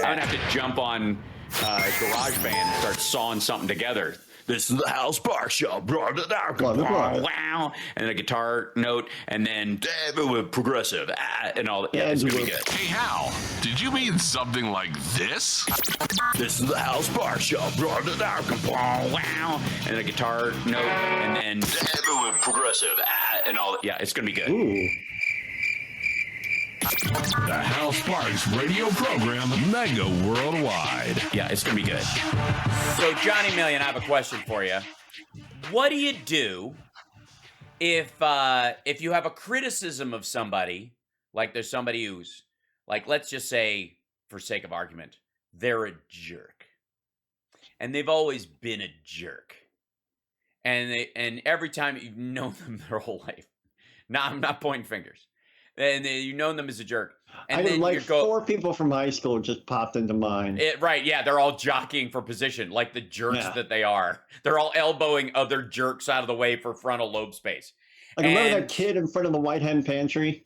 I'm gonna have to jump on GarageBand and start sawing something together. This is the House Bar Show. Wow. And a guitar note, and then progressive, and all that. Yeah, it's gonna be good. Hey, Hal, did you mean something like this? This is the House Bar Show. Wow. And a guitar note, and then progressive, and all that. Yeah, it's gonna be good. Ooh. The Hal Sparks radio program, mega worldwide. Yeah, it's gonna be good. So, Johnny Million, I have a question for you. What do you do if you have a criticism of somebody, like there's somebody who's, like, let's just say, for sake of argument, they're a jerk, and they've always been a jerk, and every time you've known them their whole life. Now, I'm not pointing fingers. And you've known them as a jerk. And then like four people from high school just popped into mind. Right, yeah, they're all jockeying for position, like the jerks that they are. They're all elbowing other jerks out of the way for frontal lobe space. Like, remember that kid in front of the White Hen Pantry?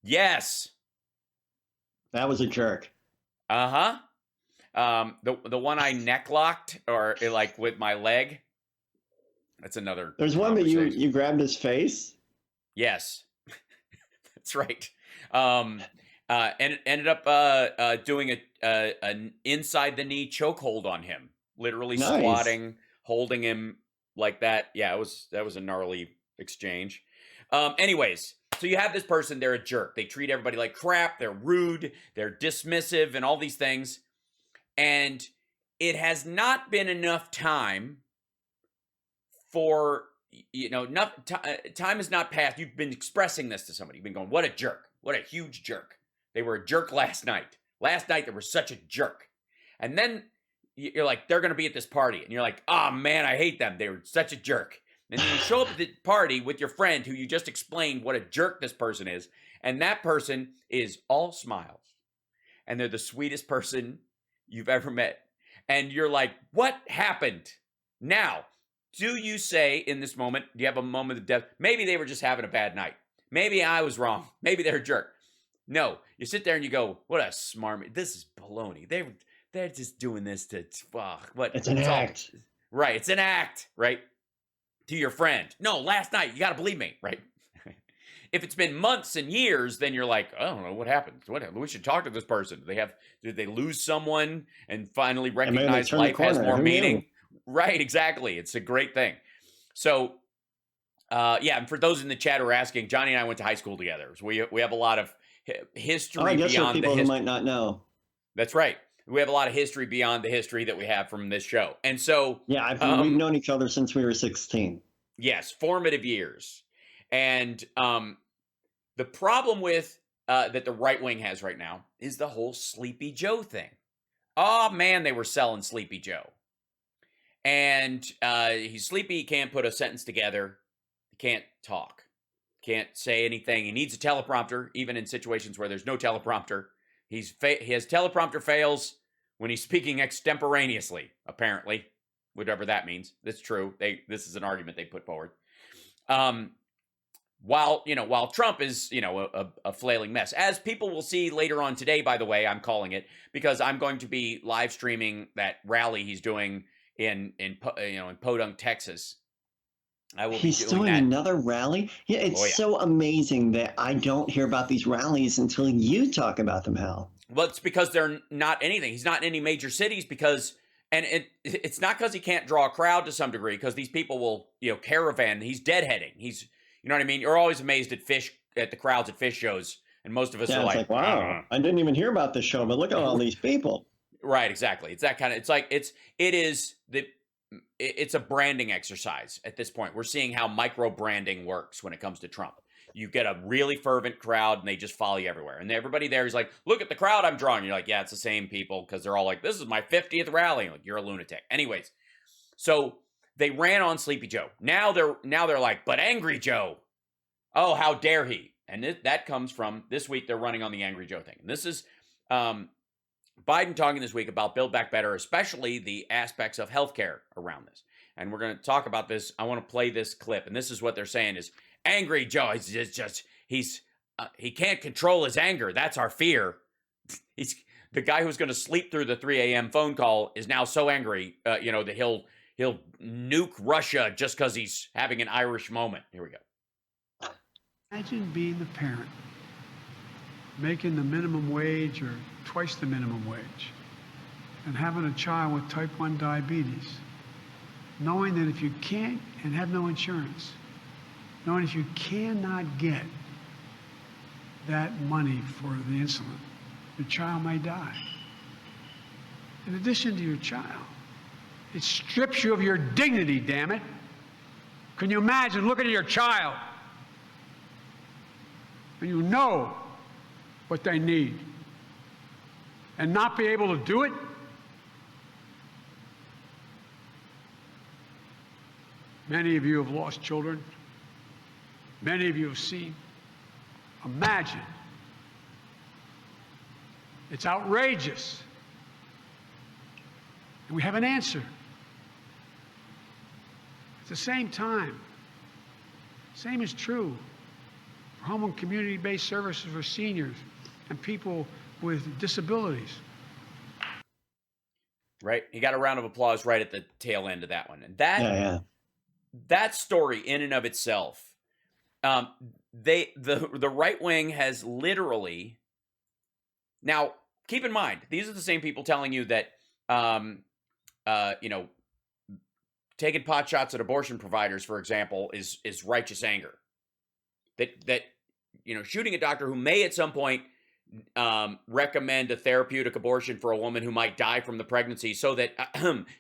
Yes. That was a jerk. Uh-huh. The one I neck locked, or like with my leg. That's another. There's one that you grabbed his face? Yes. That's right. And ended up doing an inside the knee chokehold on him, literally squatting, holding him like that. Yeah, that was a gnarly exchange. Anyways, so you have this person, they're a jerk. They treat everybody like crap. They're rude. They're dismissive and all these things. And it has not been enough time for, time has not passed. You've been expressing this to somebody. You've been going, what a jerk. What a huge jerk. They were a jerk last night. Last night, they were such a jerk. And then you're like, they're going to be at this party. And you're like, oh, man, I hate them. They were such a jerk. And then you show up at the party with your friend who you just explained what a jerk this person is. And that person is all smiles. And they're the sweetest person you've ever met. And you're like, what happened? Now, do you say in this moment, do you have a moment of death? Maybe they were just having a bad night. Maybe I was wrong. Maybe they're a jerk. No, you sit there and you go, what a smarmy. This is baloney. They're just doing this to, what? It's an act. Right, it's an act, right? To your friend. No, last night, you got to believe me, right? If it's been months and years, then you're like, I don't know, what happened? We should talk to this person. Did they lose someone and finally recognize life has more meaning? Right, exactly. It's a great thing. So, and for those in the chat who are asking, Johnny and I went to high school together. So we have a lot of history beyond the history. People who might not know. That's right. We have a lot of history beyond the history that we have from this show. And so... Yeah, we've known each other since we were 16. Yes, formative years. And the problem with that the right wing has right now is the whole Sleepy Joe thing. Oh, man, they were selling Sleepy Joe. And he's sleepy, he can't put a sentence together, he can't talk, can't say anything. He needs a teleprompter, even in situations where there's no teleprompter. His teleprompter fails when he's speaking extemporaneously, apparently, whatever that means. That's true. This is an argument they put forward. While Trump is, a flailing mess, as people will see later on today, by the way, I'm calling it, because I'm going to be live streaming that rally he's doing in Podunk, Texas. He's doing another rally? Yeah, it's so amazing that I don't hear about these rallies until you talk about them, Hal. Well, it's because they're not anything. He's not in any major cities because, and it's not because he can't draw a crowd to some degree, because these people will, caravan. He's deadheading. He's, you know what I mean? You're always amazed at the crowds at fish shows, and most of us are like, wow, I didn't even hear about this show, but look at all these people. Right, exactly. It's that kind of, it's a branding exercise at this point. We're seeing how micro branding works when it comes to Trump. You get a really fervent crowd and they just follow you everywhere. And everybody there is like, look at the crowd I'm drawing. You're like, yeah, it's the same people, because they're all like, this is my 50th rally. Like, you're a lunatic. Anyways, so they ran on Sleepy Joe. Now they're like, but Angry Joe. Oh, how dare he? And that comes from this week. They're running on the Angry Joe thing. And this is Biden talking this week about Build Back Better, especially the aspects of healthcare around this. And we're going to talk about this. I want to play this clip. And this is what they're saying is, Angry Joe is he can't control his anger. That's our fear. the guy who's going to sleep through the 3 a.m. phone call is now so angry, that he'll nuke Russia just because he's having an Irish moment. Here we go. Imagine being the parent, making the minimum wage or twice the minimum wage, and having a child with type 1 diabetes, knowing that if you can't, and have no insurance, knowing if you cannot get that money for the insulin, your child may die. In addition to your child, it strips you of your dignity, damn it. Can you imagine looking at your child and you know what they need and not be able to do it? Many of you have lost children. Many of you have seen. Imagine. It's outrageous. And we have an answer. At the same time, same is true for home and community-based services for seniors and people with disabilities. Right? You got a round of applause right at the tail end of that one. And that story in and of itself, the right wing has literally, now keep in mind, these are the same people telling you that, taking pot shots at abortion providers, for example, is righteous anger. That shooting a doctor who may at some point recommend a therapeutic abortion for a woman who might die from the pregnancy so that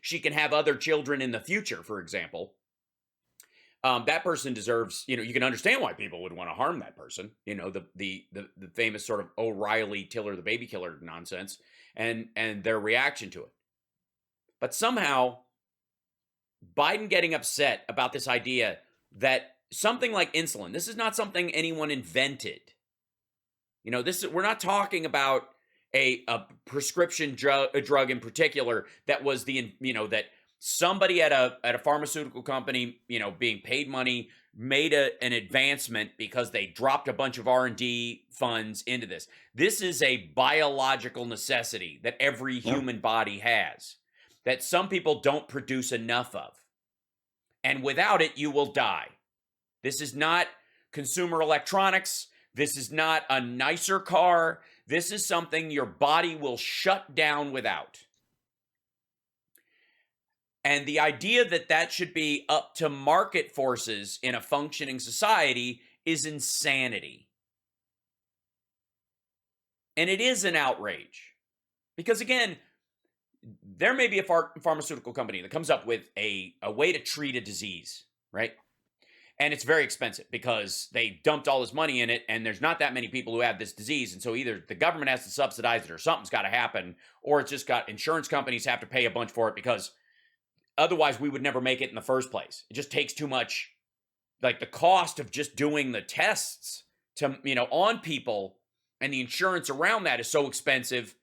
she can have other children in the future, for example. That person deserves, you can understand why people would want to harm that person, the famous sort of O'Reilly Tiller the baby killer nonsense and their reaction to it. But somehow Biden getting upset about this idea that something like insulin, this is not something anyone invented. We're not talking about a prescription drug in particular that was that somebody at a pharmaceutical company, being paid money, made an advancement because they dropped a bunch of R&D funds into this. This is a biological necessity that every human body has, that some people don't produce enough of. And without it, you will die. This is not consumer electronics. This is not a nicer car. This is something your body will shut down without. And the idea that should be up to market forces in a functioning society is insanity. And it is an outrage. Because again, there may be a pharmaceutical company that comes up with a way to treat a disease, right? And it's very expensive because they dumped all this money in it and there's not that many people who have this disease. And so either the government has to subsidize it or something's got to happen, or it's just got insurance companies have to pay a bunch for it because otherwise we would never make it in the first place. It just takes too much, like the cost of just doing the tests to, on people and the insurance around that is so expensive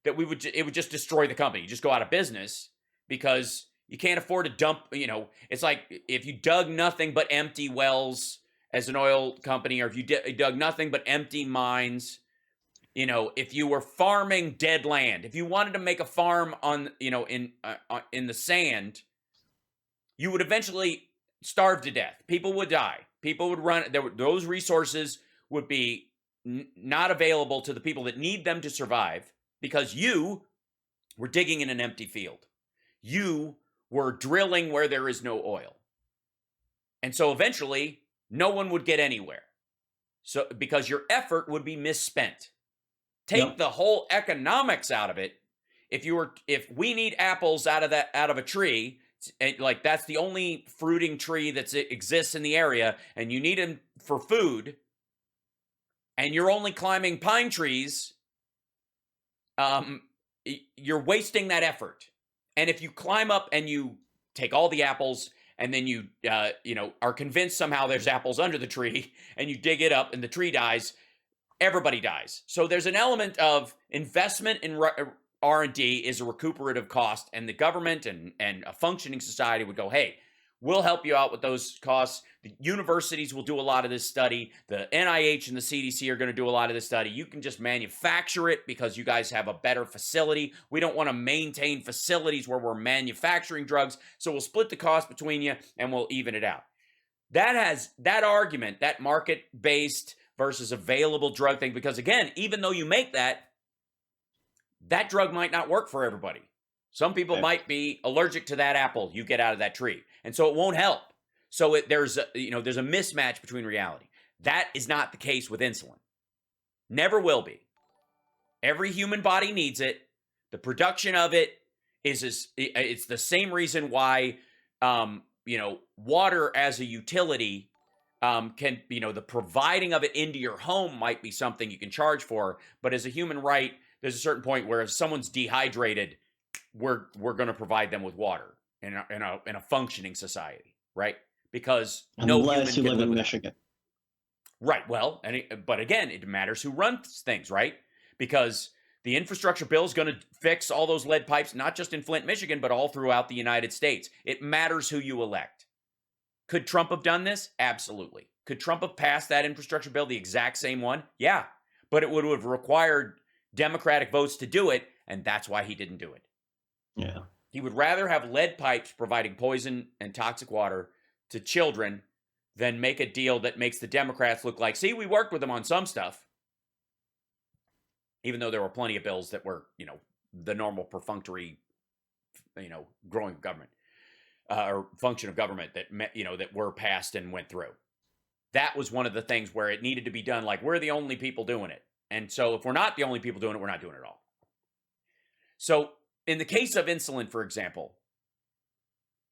that it would just destroy the company. You just go out of business because you can't afford to dump, it's like if you dug nothing but empty wells as an oil company, or if you dug nothing but empty mines, if you were farming dead land, if you wanted to make a farm on, in the sand, you would eventually starve to death. People would die. People would run. Those resources would be not available to the people that need them to survive because you were digging in an empty field. You were drilling where there is no oil. And so eventually, no one would get anywhere. So because your effort would be misspent. Take the whole economics out of it. If we need apples out of a tree, like that's the only fruiting tree that exists in the area, and you need them for food, and you're only climbing pine trees, you're wasting that effort. And if you climb up and you take all the apples, and then you are convinced somehow there's apples under the tree, and you dig it up and the tree dies, everybody dies. So there's an element of investment in R&D is a recuperative cost, and the government and a functioning society would go, hey, We'll help you out with those costs. The universities will do a lot of this study. The NIH and the CDC are going to do a lot of this study. You can just manufacture it because you guys have a better facility. We don't want to maintain facilities where we're manufacturing drugs, so we'll split the cost between you and we'll even it out. That argument, that market-based versus available drug thing, because again, even though you make that drug might not work for everybody. Some people might be allergic to that apple you get out of that tree, and so it won't help. So there's a mismatch between reality. That is not the case with insulin. Never will be. Every human body needs it. The production of it it's the same reason why water as a utility can, the providing of it into your home might be something you can charge for, but as a human right, there's a certain point where if someone's dehydrated, we're going to provide them with water in a functioning society, right? Because unless you live in Michigan, right? Well, but again, it matters who runs things, right? Because the infrastructure bill is going to fix all those lead pipes, not just in Flint, Michigan, but all throughout the United States. It matters who you elect. Could Trump have done this? Absolutely. Could Trump have passed that infrastructure bill, the exact same one? Yeah, but it would have required Democratic votes to do it, and that's why he didn't do it. Yeah. He would rather have lead pipes providing poison and toxic water to children than make a deal that makes the Democrats look like, see, we worked with them on some stuff. Even though there were plenty of bills that were, the normal perfunctory, growing of government or function of government that were passed and went through. That was one of the things where it needed to be done like we're the only people doing it. And so if we're not the only people doing it, we're not doing it at all. So in the case of insulin, for example,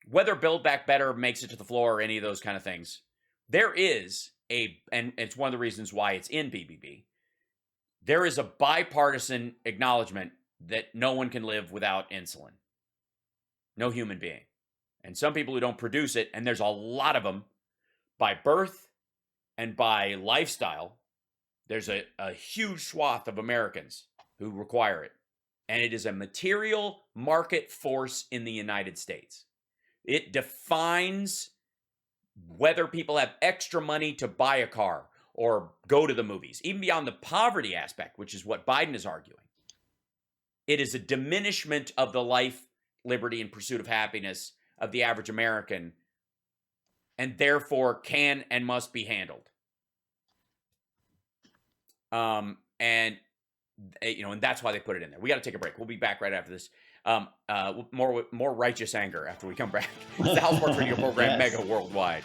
whether Build Back Better makes it to the floor or any of those kind of things, there is and it's one of the reasons why it's in BBB, there is a bipartisan acknowledgement that no one can live without insulin. No human being. And some people who don't produce it, and there's a lot of them, by birth and by lifestyle, there's a huge swath of Americans who require it. And it is a material market force in the United States. It defines whether people have extra money to buy a car or go to the movies, even beyond the poverty aspect, which is what Biden is arguing. It is a diminishment of the life, liberty, and pursuit of happiness of the average American, and therefore can and must be handled. And that's why they put it in there. We got to take a break. We'll be back right after this. More righteous anger after we come back. It's the House Sports Radio program, Yes. Mega Worldwide.